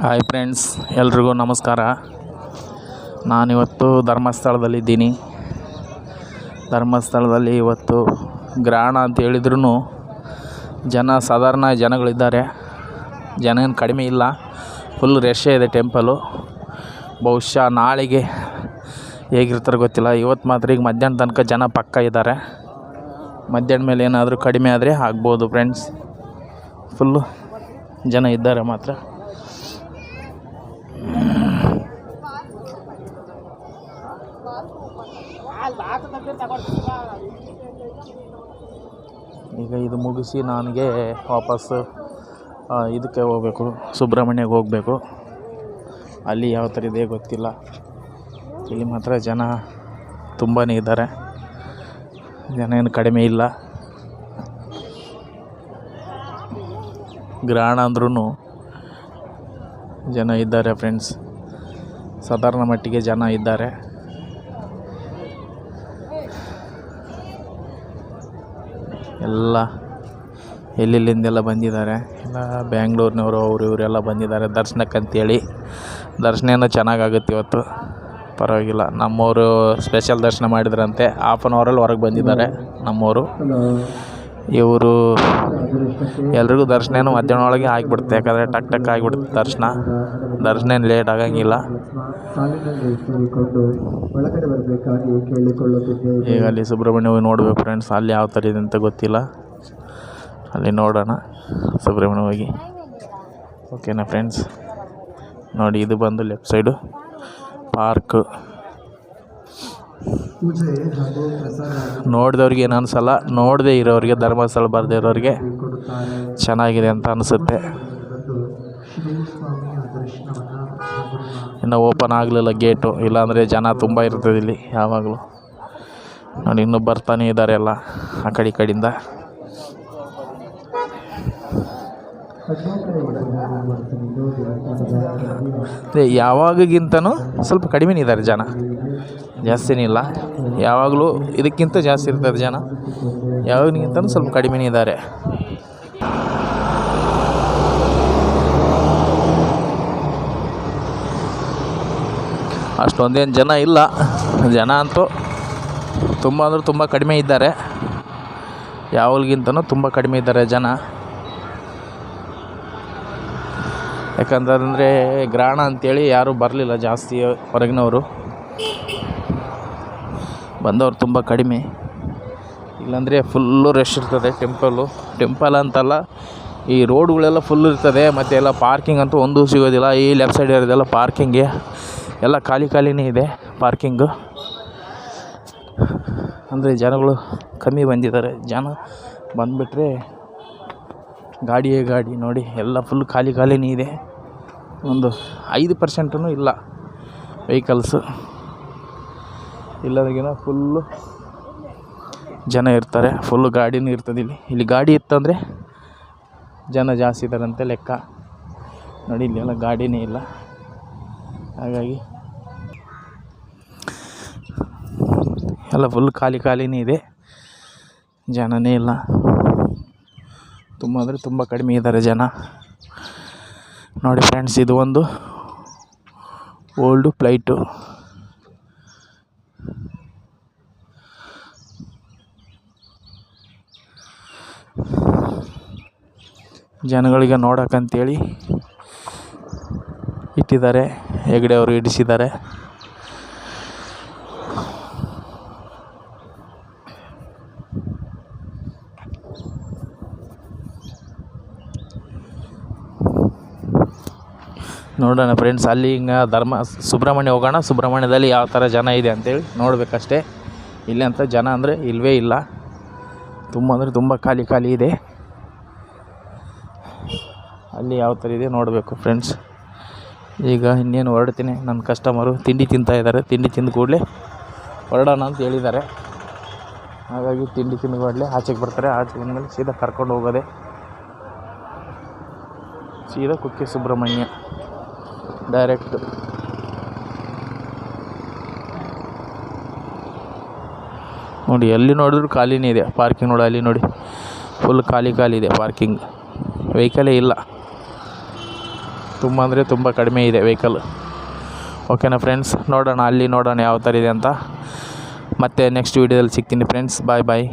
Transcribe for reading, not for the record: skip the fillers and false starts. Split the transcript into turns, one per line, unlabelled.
Hi friends, ಎಲ್ರಿಗೂ ನಮಸ್ಕಾರ. ನಾನಿವತ್ತು ಧರ್ಮಸ್ಥಳದಲ್ಲಿದ್ದೀನಿ. ಧರ್ಮಸ್ಥಳದಲ್ಲಿ ಇವತ್ತು ಗ್ರಹಣ ಅಂತ ಹೇಳಿದ್ರೂ ಸಾಧಾರಣ ಜನಗಳಿದ್ದಾರೆ. ಜನ ಏನು ಕಡಿಮೆ ಇಲ್ಲ, ಫುಲ್ ರಶ್ಶೇ ಇದೆ ಟೆಂಪಲು. ಬಹುಶಃ ನಾಳೆಗೆ ಹೇಗಿರ್ತಾರೆ ಗೊತ್ತಿಲ್ಲ. ಇವತ್ತು ಮಾತ್ರ ಈಗ ಮಧ್ಯಾಹ್ನ ತನಕ ಜನ ಪಕ್ಕ ಇದ್ದಾರೆ. ಮಧ್ಯಾಹ್ನ ಮೇಲೆ ಏನಾದರೂ ಕಡಿಮೆ ಆದರೆ ಆಗ್ಬೋದು ಫ್ರೆಂಡ್ಸ್. ಫುಲ್ಲು ಜನ ಇದ್ದಾರೆ ಮಾತ್ರ. ಈಗ ಇದು ಮುಗಿಸಿ ನನಗೆ ವಾಪಸ್ಸು ಇದಕ್ಕೆ ಹೋಗಬೇಕು, ಸುಬ್ರಹ್ಮಣ್ಯಕ್ಕೆ ಹೋಗಬೇಕು. ಅಲ್ಲಿ ಯಾವ ಥರ ಇದೆ ಗೊತ್ತಿಲ್ಲ. ಇಲ್ಲಿ ಮಾತ್ರ ಜನ ತುಂಬಾ ಇದ್ದಾರೆ, ಜನ ಏನು ಕಡಿಮೆ ಇಲ್ಲ. ಗ್ರಹಣ ಅಂದ್ರೂ ಜನ ಇದ್ದಾರೆ ಫ್ರೆಂಡ್ಸ್, ಸಾಧಾರಣ ಮಟ್ಟಿಗೆ ಜನ ಇದ್ದಾರೆ. ಎಲ್ಲ ಎಲ್ಲೆಲ್ಲಿಂದೆಲ್ಲ ಬಂದಿದ್ದಾರೆ. ಎಲ್ಲ ಬ್ಯಾಂಗ್ಳೂರಿನವರು ಅವರು ಇವರೆಲ್ಲ ಬಂದಿದ್ದಾರೆ ದರ್ಶನಕ್ಕಂತೇಳಿ. ದರ್ಶನ ಏನೋ ಚೆನ್ನಾಗಾಗುತ್ತೆ ಇವತ್ತು, ಪರವಾಗಿಲ್ಲ. ನಮ್ಮವರು ಸ್ಪೆಷಲ್ ದರ್ಶನ ಮಾಡಿದ್ರಂತೆ. ಹಾಫ್ ಆನ್ ಅವರಲ್ಲಿ ಹೊರಗೆ ಬಂದಿದ್ದಾರೆ ನಮ್ಮವರು. ಇವರು ಎಲ್ರಿಗೂ ದರ್ಶನ ಏನೋ ಮಧ್ಯಾಹ್ನ ಒಳಗೆ ಆಗಿಬಿಡುತ್ತೆ, ಯಾಕಂದರೆ ಟಕ್ ಆಗಿಬಿಡುತ್ತೆ ದರ್ಶನ ಏನು ಲೇಟ್ ಆಗಂಗಿಲ್ಲ. ಈಗ ಅಲ್ಲಿ ಸುಬ್ರಹ್ಮಣ್ಯ ಹೋಗಿ ನೋಡಬೇಕು ಫ್ರೆಂಡ್ಸ್. ಅಲ್ಲಿ ಯಾವ ಥರ ಇದೆ ಅಂತ ಗೊತ್ತಿಲ್ಲ, ಅಲ್ಲಿ ನೋಡೋಣ ಸುಬ್ರಹ್ಮಣ್ಯ ಹೋಗಿ. ಓಕೆನಾ ಫ್ರೆಂಡ್ಸ್? ನೋಡಿ, ಇದು ಬಂದು ಲೆಫ್ಟ್ ಸೈಡು ಪಾರ್ಕು. ನೋಡಿದವ್ರಿಗೆ ಏನು ಅನಿಸಲ್ಲ, ನೋಡದೇ ಇರೋರಿಗೆ, ಧರ್ಮಸ್ಥಳ ಬರದೇ ಇರೋರಿಗೆ ಚೆನ್ನಾಗಿದೆ ಅಂತ ಅನಿಸುತ್ತೆ. ಇನ್ನು ಓಪನ್ ಆಗಲಿಲ್ಲ ಗೇಟು, ಇಲ್ಲಾಂದರೆ ಜನ ತುಂಬ ಇರ್ತದೆ ಇಲ್ಲಿ ಯಾವಾಗಲೂ. ನೋಡಿ, ಇನ್ನೂ ಬರ್ತಾನೆ ಇದ್ದಾರೆ ಎಲ್ಲ ಆ ಕಡೆಯಿಂದ. ಯಾವಾಗಕ್ಕಿಂತನೂ ಸ್ವಲ್ಪ ಕಡಿಮೆನೇ ಇದ್ದಾರೆ ಜನ, ಜಾಸ್ತಿನೇ ಇಲ್ಲ. ಯಾವಾಗಲೂ ಇದಕ್ಕಿಂತ ಜಾಸ್ತಿ ಇರ್ತದೆ ಜನ, ಯಾವಾಗಿಗಿಂತನೂ ಸ್ವಲ್ಪ ಕಡಿಮೆನೇ ಇದ್ದಾರೆ. ಅಷ್ಟೊಂದೇನು ಜನ ಇಲ್ಲ. ಜನ ಅಂತೂ ತುಂಬ ಅಂದರೆ ತುಂಬ ಕಡಿಮೆ ಇದ್ದಾರೆ, ಯಾವಾಗಲಿಗಿಂತನೂ ತುಂಬ ಕಡಿಮೆ ಇದ್ದಾರೆ ಜನ. ಯಾಕಂತಂದರೆ ಗ್ರಹಣ ಅಂಥೇಳಿ ಯಾರೂ ಬರಲಿಲ್ಲ ಜಾಸ್ತಿ, ಹೊರಗಿನವರು ಬಂದವರು ತುಂಬ ಕಡಿಮೆ. ಇಲ್ಲಾಂದರೆ ಫುಲ್ಲು ರಶ್ ಇರ್ತದೆ ಟೆಂಪಲ್ ಅಂತಲ್ಲ, ಈ ರೋಡ್ಗಳೆಲ್ಲ ಫುಲ್ ಇರ್ತದೆ. ಮತ್ತು ಎಲ್ಲ ಪಾರ್ಕಿಂಗ್ ಅಂತೂ ಒಂದೂ ಸಿಗೋದಿಲ್ಲ. ಈ ಲೆಫ್ಟ್ ಸೈಡ್ ಇರೋದೆಲ್ಲ ಪಾರ್ಕಿಂಗ್ಗೆ ಎಲ್ಲ ಖಾಲಿನೇ ಇದೆ ಪಾರ್ಕಿಂಗು. ಅಂದರೆ ಜನಗಳು ಕಮ್ಮಿ ಬಂದಿದ್ದಾರೆ. ಜನ ಬಂದುಬಿಟ್ರೆ ಗಾಡಿಯೇ ಗಾಡಿ. ನೋಡಿ, ಎಲ್ಲ ಫುಲ್ ಖಾಲಿನೇ ಇದೆ. ಒಂದು 5% ಇಲ್ಲ ವೆಹಿಕಲ್ಸು. ಇಲ್ಲದಾಗಿನ ಫುಲ್ಲು ಜನ ಇರ್ತಾರೆ, ಫುಲ್ಲು ಗಾಡಿನೂ ಇರ್ತದೆ ಇಲ್ಲಿ ಗಾಡಿ ಇತ್ತಂದರೆ ಜನ ಜಾಸ್ತಿ ಇದ್ದಾರಂತೆ ಲೆಕ್ಕ. ನೋಡಿ, ಇಲ್ಲೆಲ್ಲ ಗಾಡಿನೇ ಇಲ್ಲ, ಹಾಗಾಗಿ ಎಲ್ಲ ಫುಲ್ ಖಾಲಿನೇ ಇದೆ, ಜನನೇ ಇಲ್ಲ. ತುಂಬ ಅಂದರೆ ತುಂಬ ಕಡಿಮೆ ಇದ್ದಾರೆ ಜನ. ನೋಡಿ ಫ್ರೆಂಡ್ಸ್, ಇದು ಒಂದು ಓಲ್ಡು ಫ್ಲೈಟು. ಜನಗಳಿಗೆ ನೋಡೋಕ್ಕಂತೇಳಿ ಇಟ್ಟಿದ್ದಾರೆ, ಹೆಗಡೆ ಅವರು ಇಡಿಸಿದ್ದಾರೆ. ನೋಡೋಣ ಫ್ರೆಂಡ್ಸ್, ಅಲ್ಲಿ ಹಿಂಗೆ ಸುಬ್ರಹ್ಮಣ್ಯ ಹೋಗೋಣ. ಸುಬ್ರಹ್ಮಣ್ಯದಲ್ಲಿ ಯಾವ ಥರ ಜನ ಇದೆ ಅಂತೇಳಿ ನೋಡಬೇಕಷ್ಟೇ. ಇಲ್ಲಿ ಅಂತ ಜನ ಅಂದರೆ ಇಲ್ಲವೇ ಇಲ್ಲ, ತುಂಬ ಅಂದರೆ ತುಂಬ ಖಾಲಿ ಇದೆ. ಅಲ್ಲಿ ಯಾವ ಥರ ಇದೆ ನೋಡಬೇಕು ಫ್ರೆಂಡ್ಸ್. ಈಗ ಇನ್ನೇನು ಹೊರಡ್ತೀನಿ. ನನ್ನ ಕಸ್ಟಮರು ತಿಂಡಿ ತಿಂತಾಯಿದ್ದಾರೆ. ತಿಂಡಿ ತಿಂದ ಕೂಡಲೇ ಹೊರಡೋಣ ಅಂತ ಹೇಳಿದ್ದಾರೆ. ಹಾಗಾಗಿ ತಿಂಡಿ ತಿಂದು ಕೂಡಲೇ ಆಚೆಗೆ ಬರ್ತಾರೆ. ಆಚೆಗೆ ಬಂದಮೇಲೆ ಸೀದಾ ಕರ್ಕೊಂಡು ಹೋಗೋದೆ, ಸೀದಾ ಕುಕ್ಕೆ ಸುಬ್ರಹ್ಮಣ್ಯ ಡೈರೆಕ್ಟ್. ನೋಡಿ, ಎಲ್ಲಿ ನೋಡಿದ್ರು ಖಾಲಿನೇ ಇದೆ ಪಾರ್ಕಿಂಗ್. ನೋಡಿ, ಅಲ್ಲಿ ನೋಡಿ, ಫುಲ್ ಖಾಲಿ ಇದೆ ಪಾರ್ಕಿಂಗ್, ವೆಹಿಕಲೇ ಇಲ್ಲ. ತುಂಬ ಅಂದರೆ ತುಂಬ ಕಡಿಮೆ ಇದೆ ವೆಹಿಕಲ್. ಓಕೆನಾ ಫ್ರೆಂಡ್ಸ್, ನೋಡೋಣ ಅಲ್ಲಿ ನೋಡೋಣ ಯಾವ ಥರ ಇದೆ ಅಂತ. ಮತ್ತೆ ನೆಕ್ಸ್ಟ್ ವೀಡಿಯೋದಲ್ಲಿ ಸಿಗ್ತೀನಿ ಫ್ರೆಂಡ್ಸ್. ಬಾಯ್ ಬಾಯ್.